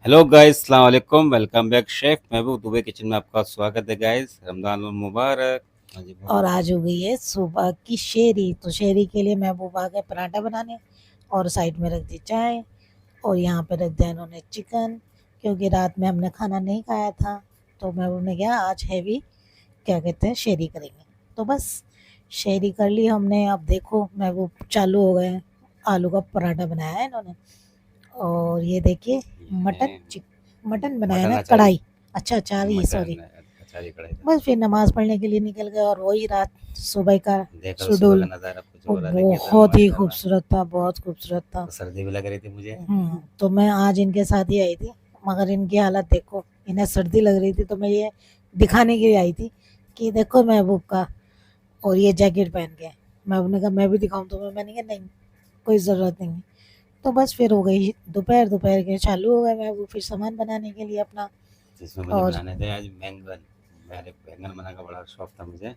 Hello guys, अस्सलाम वालेकुम। Welcome back. Chef महबूब Dubey kitchen में आपका स्वागत है गाइस। रमजान मुबारक। हाँ जी, और बोलो। आज हो गई है सुबह की शेरी। तो शेरी के लिए महबूब आ गए पराठा बनाने और साइड में रख दी चाय। और यहाँ पे रख दिया इन्होंने चिकन, क्योंकि रात में हमने खाना नहीं खाया था। तो महबूब ने कहा आज हैवी क्या कहते हैं शेरी करेंगे। तो बस शेरी कर ली हमने। अब देखो महबूब चालू हो गए। आलू का पराठा बनाया है इन्होंने। और ये देखिए ये मटन है मटन बनाया मटन ना अचारी। कढ़ाई। अच्छा अचारी सॉरी। मटन अचारी कढ़ाई था। बस फिर नमाज़ पढ़ने के लिए निकल गए और वही रात सुबह का देखा तो सुबह का शेड्यूल। नज़ारा कुछ वो और अलग ही था बहुत ही माशाल्लाह। खूबसूरत था, बहुत खूबसूरत था। तो सर्दी भी लग रही थी मुझे। तो मैं आज इनके साथ ही आई थी, मगर इनकी हालत देखो। इन्हें सर्दी लग रही थी तो मैं ये दिखाने के लिए आई थी कि देखो महबूब का। और ये जैकेट पहन के महबूब ने कहा मैं भी दिखाऊं तुम्हें। मैंने कहा नहीं, कोई ज़रूरत नहीं है। तो बस फिर हो गई दोपहर। दोपहर के चालू हो गए महबूब फिर सामान बनाने के लिए अपना। जिसमें मुझे और बनाने थे आज बैंगन। मेरे बैंगन बनाने का बड़ा शौक था मुझे।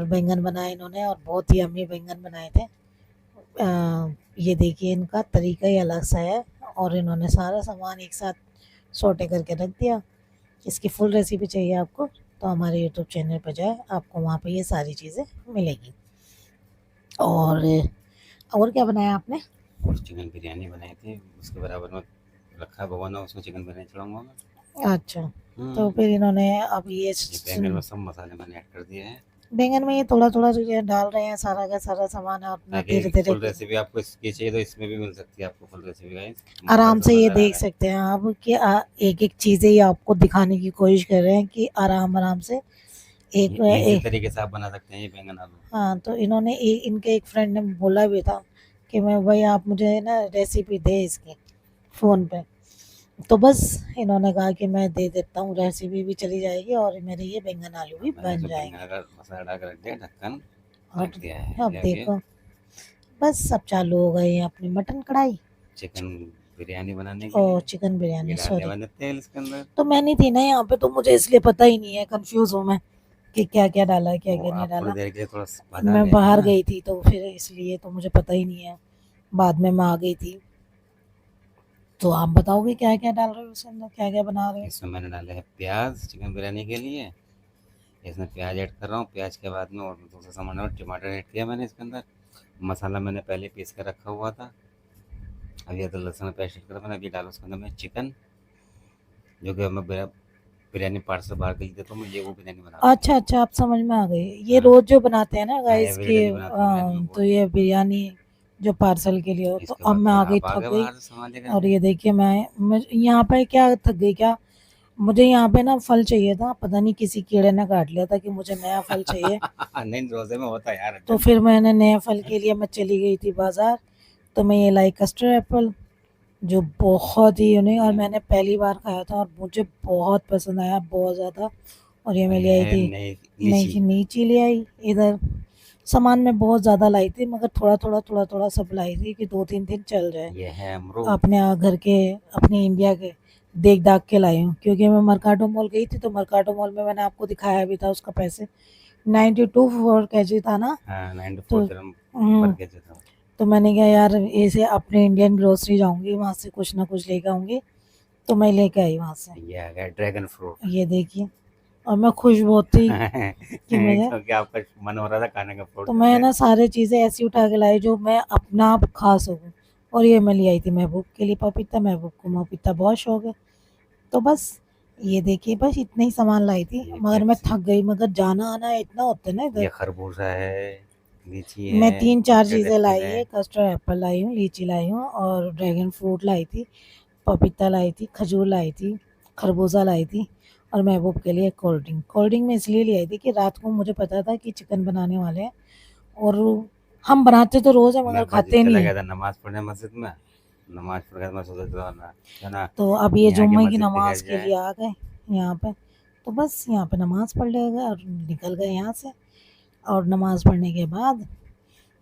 बैंगन बनाए इन्होंने और बहुत ही अम्मी बैंगन बनाए थे। ये देखिए इनका तरीका ही अलग सा है। और इन्होंने सारा सामान एक साथ सोटे करके रख दिया। इसकी फुल रेसिपी चाहिए आपको तो हमारे यूट्यूब चैनल पर जाए, आपको वहाँ पे ये सारी चीज़ें मिलेगी। और क्या बनाया आपने? और चिकन बिरयानी बनाई थी, उसके बराबर में रखा है भगवान, उसमें चिकन बिरयानी चढ़ाऊंगा मैं। अच्छा। तो हम्म। फिर इन्होंने अब ये ये बैंगन में सब मसाले मैंने ऐड कर दिए हैं, बैंगन में ये थोड़ा थोड़ा जो ये डाल रहे हैं सारा का सारा सामान है अपना ताकि धीरे धीरे फुल रेसिपी आपको इसकी चाहिए तो इसमें भी मिल सकती है आपको फुल रेसिपी गाइस। आराम मज़ा से ये मज़ा आ देख रहा है। सकते हैं आप कि एक एक चीज़ें ये आपको दिखाने की कोशिश कर रहे हैं कि आराम आराम से ये एक, इजी एक तरीके से आप बना सकते हैं ये बैंगन आलू। हाँ। तो इन्होंने इनके एक फ्रेंड ने बोला भी था कि मैं भाई आप मुझे ना रेसिपी दे इसकी फ़ोन पे। तो बस इन्होंने कहा कि मैं दे देता हूँ, रेसिपी भी चली जाएगी और मेरे ये बैंगन आलू भी अब मैंने बन जो बैंगन जाएंगे। का मसाला डाल कर रख दिया, ढक्कन और रख दिया है, अब ये आगे देखो बस सब चालू हो गई है अपनी मटन कढ़ाई चिकन बिरयानी बनाने के और लिए। चिकन ये बिरयानी डाल दिया सॉरी। मैंने तेल इसके अंदर। तो मैं नहीं थी ना यहाँ पे तो मुझे इसलिए पता ही नहीं है, कंफ्यूज हूँ मैं कि क्या क्या डाला क्या वो क्या नहीं आप थोड़ी डाला। देर के लिए थोड़ा बाजार मैं गए थे बाहर ना। गई थी तो फिर इसलिए तो मुझे पता ही नहीं है। बाद में मैं आ गई थी। तो आप बताओगे क्या क्या डाल रहे हो उसके अंदर, क्या क्या बना रहे हो? इसमें मैंने डाले हैं प्याज चिकन बिरयानी के लिए। इसमें प्याज ऐड कर रहा हूँ, प्याज के बाद में और दूसरा सामान और टमाटर ऐड किया मैंने इसके अंदर। मसाला मैंने पहले पीस कर रखा हुआ था। अभी अदरक लहसुन पेस्ट ऐड कर मैंने, अभी डाला उसके अंदर मैं चिकन, जो कि मैं बिरयानी पार्सल बाहर के लिए देता हूँ, मैं ये वो बिरयानी बना रहा हूँ अच्छा अच्छा, आप समझ में आ गए। ये हाँ। रोज जो बनाते हैं ना हाँ, गाइस के एवरीडे जो बनाता हूँ मैं इनमें वो तो है। ये बिरयानी जो पार्सल के लिए हो। तो इसके अब बाद मैं फिर आ गई आप आ थक गए गई। बाहर से सामान लेकर और के। ये देखिए मैं यहाँ पे क्या थक गई क्या, मुझे यहाँ पे ना फल चाहिए था। पता नहीं किसी कीड़े ने काट लिया था कि मुझे नया फल चाहिए। नहीं, रोजे में होता है यार तो अर्जेंट। फिर मैंने नए फल के लिए मैं चली गई थी बाजार। तो मैं ये लाई कस्टर्ड एप्पल, जो बहुत ही यूनिक और मैंने पहली बार खाया था और मुझे बहुत पसंद आया, बहुत ज़्यादा। और ये और मैं ये ले आई है थी। नई नहीं लीची। कि नीचे ले आई इधर। सामान में बहुत ज़्यादा लाई थी मगर थोड़ा थोड़ा सब लाई थी कि 2-3 दिन चल जाए। ये है अमरूद। अपने घर के, अपने इंडिया के देख दाख के लाई हूँ, क्योंकि मैं मर्काटो मॉल गई थी। तो मर्काटो मॉल में मैंने आपको दिखाया भी था उसका पैसे 92 फोर के जी था ना। हाँ, 94 तो दिरहम पर हम्म, केजी था। तो मैंने कहा यार ऐसे अपने इंडियन ग्रोसरी जाऊंगी वहाँ से कुछ ना कुछ लेके आऊंगी। तो मैं लेके आई वहाँ से। ये आ गया ड्रैगन फ्रूट। ये देखिए। और मैं खुश बहुत थी कि मुझे। क्योंकि आपका मन हो रहा था खाने का तो फ्रूट मैं जैसे। ना सारी चीज़ें ऐसी उठा के लाई जो मैं अपना आप खा सकूँ। और ये मैं ले आई थी महबूब के लिए पपीता। महबूब को पपीता बहुत शौक है। तो बस ये देखिए बस इतने ही सामान लाई थी ये मगर मैं पेप्सी। थक गई। मगर जाना आना इतना होता है ना इधर। ये खरबूजा है, लीची मैं है, 3-4 कस्टर्ड चीज़ें एप्पल लाई है। है। कस्टर्ड एप्पल लाई हूँ, लीची लाई हूँ और ड्रैगन फ्रूट लाई थी, पपीता लाई थी, खजूर लाई थी, खरबूजा लाई थी। और महबूब के लिए कोल्ड ड्रिंक। कोल्ड ड्रिंक मैं इसलिए ले आई थी कि रात को मुझे पता था कि चिकन बनाने वाले हैं। और हम बनाते तो रोज़ है मैं मगर मस्जिद खाते चला नहीं गया है। था नमाज पढ़ने मस्जिद में। नमाज पढ़ के मैं सोचा था ना, है ना, तो अब ये यहाँ की जुम्मे की मस्जिद दिखाई नमाज के जाए। लिए आ गए यहाँ पे। तो बस यहाँ पे नमाज पढ़ ले गए और निकल गए यहाँ से। और नमाज पढ़ने के बाद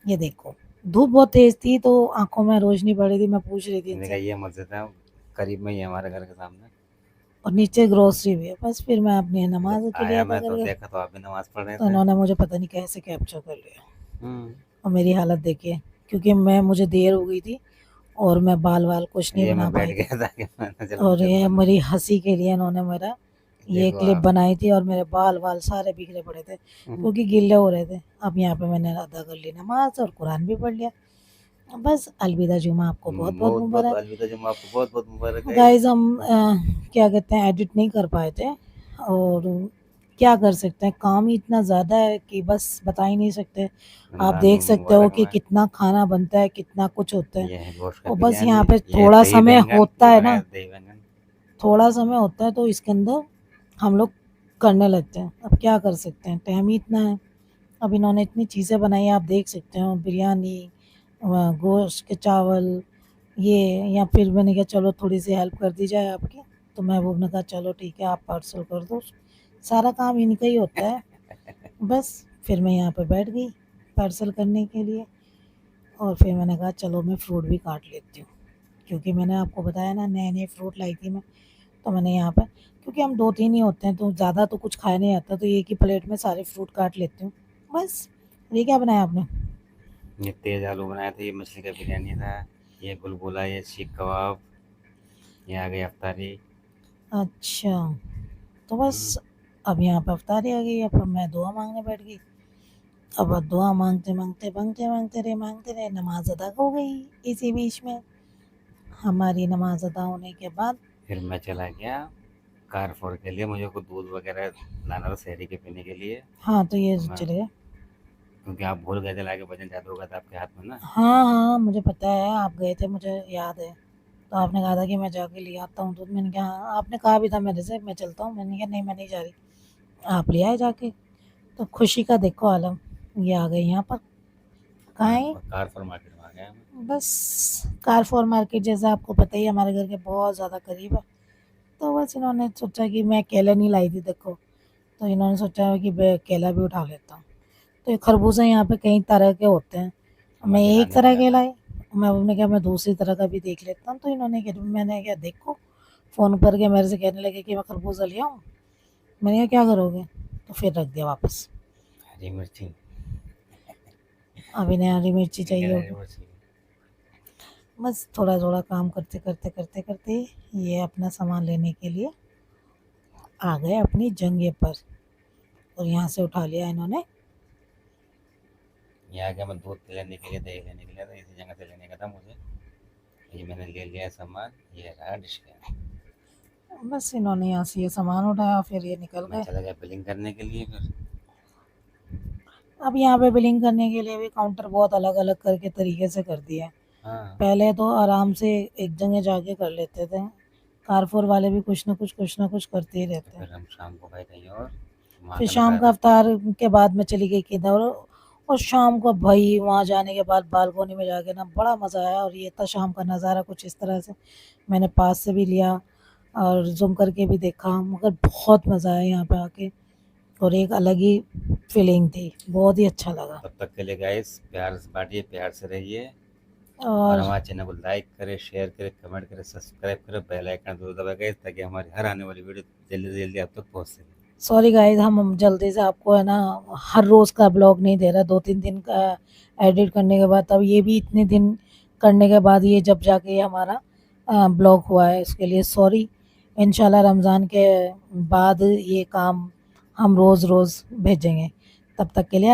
ये देखो धूप बहुत तेज थी तो आंखों में रोशनी पड़ रही थी। मैं पूछ रही थी मैंने कहा इनसे। ये मस्जिद है, करीब में ही है हमारे घर के सामने। और नीचे ग्रोसरी भी है। बस फिर मैं अपनी जब नमाज के लिए आया अदा मैं कर तो गया। देखा तो आप भी नमाज पढ़ रहे तो थे। इन्होंने मुझे पता नहीं कैसे कैप्चर कर लिया। हम्म। और मेरी हालत देखिए, क्योंकि मुझे देर हो गई थी और मैं बाल वाल कुछ नहीं ये बना मैं बैठ पाई थी। गया था कि मैंने चलो और वीडियो ये बना। मेरी हंसी के लिए इन्होंने मेरा ये देखो क्लिप आप। बनाई थी और मेरे बाल वाल सारे बिखरे पड़े थे क्योंकि गीले हो रहे थे। अब यहाँ पे मैंने अदा कर ली नमाज और कुरान भी पढ़ लिया। बस अलविदा जुमा आपको बहुत बहुत बहुत बहुत मुबारक। अलविदा जुम्मा, आपको बहुत बहुत मुबारक गाइस। गाइस हम क्या कहते हैं एडिट नहीं कर पाए थे और क्या कर सकते हैं, काम ही इतना ज़्यादा है कि बस बता ही नहीं सकते। आप रमजान देख सकते हो कि मुबारक में। कितना खाना बनता है, कितना कुछ होता है। ये है गोश्त का और बस बिरयानी। यहाँ पे ये है थोड़ा दही समय बैंगन, होता ये है बनाया ना, दही बैंगन। थोड़ा समय होता है तो इसके अंदर हम लोग करने लगते हैं। अब क्या कर सकते हैं, टाइम ही इतना है। अब इन्होंने इतनी चीज़ें बनाई हैं, आप देख सकते हो बिरयानी, गोश्त के चावल, ये या फिर मैंने कहा चलो थोड़ी सी हेल्प कर दी जाए आपकी। तो महबूब ने कहा चलो ठीक है आप पार्सल कर दो, सारा काम इनका ही होता है। बस फिर मैं यहाँ पे बैठ गई पार्सल करने के लिए और फिर मैंने कहा चलो मैं फ्रूट भी काट लेती हूँ, क्योंकि मैंने आपको बताया ना नए नए फ्रूट लाई थी मैं। तो मैंने यहाँ पे, क्योंकि हम 2-3 ही होते हैं तो ज़्यादा तो कुछ खाया नहीं आता, तो एक ही प्लेट में सारे फ्रूट काट लेती हूँ बस। ये क्या बनाया आपने? ये तेज आलू बनाया था, ये मछली का बिरयानी था, ये गुलगुला, ये सीख कबाब, ये आ गई अफ्तारी। अच्छा, तो बस अब यहाँ पे अफ्तारी आ गई। अब मैं दुआ मांगने बैठ गई। अब दुआ मांगते मांगते मांगते रहे नमाज अदा हो गई। इसी बीच में हमारी नमाज अदा होने के बाद फिर मैं चला गया कारफोर के लिए, मुझे को दूध वगैरह लाना था शहरी के पीने के लिए। हाँ तो ये तो मैं, चले गए। क्योंकि आप भूल गए थे लाके, वजन ज़्यादा हो गया था आपके हाथ में ना। हाँ हाँ मुझे पता है आप गए थे, मुझे याद है। तो आपने कहा था कि मैं जाके ले आता हूँ दूध, मैंने कहा हाँ, आपने कहा भी था मेरे से मैं चलता हूँ, मैंने कहा नहीं मैं नहीं जा रही, आप ले आए जाके। तो खुशी का देखो आलम, ये आ गए यहाँ पर। कहाँ है? कारफोर मार्केट में आ गया मैं। बस कारफोर मार्केट जैसा आपको पता ही है हमारे घर के बहुत ज़्यादा करीब है। तो बस इन्होंने सोचा कि मैं केला नहीं लाई थी देखो, तो इन्होंने सोचा कि मैं केला भी उठा लेता हूँ। तो ये खरबूजे यहाँ पे कई तरह के होते हैं, मैं मैं एक दिखाने तरह लगा के था। लाई। मैं क्या मैं दूसरी तरह का भी देख लेता हूँ। तो इन्होंने क्या, मैंने क्या देखो फ़ोन करके मेरे से कहने लगे कि मैं खरबूजा ले आऊँ। मैंने कहा क्या करोगे, तो फिर रख दिया वापस। हरी मिर्ची। अब इन्हें हरी मिर्ची मैं कह चाहिए रहा हरी होगी। मिर्ची। बस थोड़ा थोड़ा काम करते करते करते करते ये अपना सामान लेने के लिए आ गए अपनी जगह पर। और यहाँ से उठा लिया इन्होंने। ये आ गया, मैं दूध लेने के लिए, दही लेने के लिए था, इसी जगह से लेने का था मुझे। ये मैंने ले लिया सामान, ये रहा डिश का। बस इन्होंने यहाँ से ये सामान उठाया फिर ये निकल मैं गए। चला गया बिलिंग करने के लिए फिर। अब यहाँ पे बिलिंग करने के लिए भी काउंटर बहुत अलग अलग करके तरीके से कर दिया है। हाँ। पहले तो आराम से एक जगह जाके कर लेते थे, कारफोर वाले भी कुछ ना कुछ करते ही तो रहते हैं। फिर हम शाम को गए कहीं और, वहाँ फिर का शाम का नज़ारा। अवतार के बाद मैं चली गई किधर, और शाम को भाई वहाँ जाने के बाद बालकोनी में जाके ना बड़ा मज़ा आया। और ये था शाम का नज़ारा कुछ इस तरह से, मैंने पास से भी लिया और जूम करके भी देखा, मगर बहुत मज़ा आया यहाँ पे आके। और एक अलग ही फीलिंग थी, बहुत ही अच्छा लगा। तब तक के लिए गाइस प्यार से बांटिए, प्यार से रहिए। और और हमारे चैनल को लाइक करें, शेयर करें, कमेंट करें, सब्सक्राइब करें, बेल आइकन जरूर दबाएं गाइस, ताकि हमारी हर आने वाली वीडियो जल्दी से जल्दी आप तक पहुँच सके। सॉरी गाइस, हम जल्दी से आपको है ना हर रोज़ का ब्लॉग नहीं दे रहा, 2-3 दिन का एडिट करने के बाद, अब ये भी इतने दिन करने के बाद ये जब जाके ये हमारा ब्लॉग हुआ है, इसके लिए सॉरी। इंशाल्लाह रमज़ान के बाद ये काम हम रोज़ रोज़ भेजेंगे। तब तक के लिए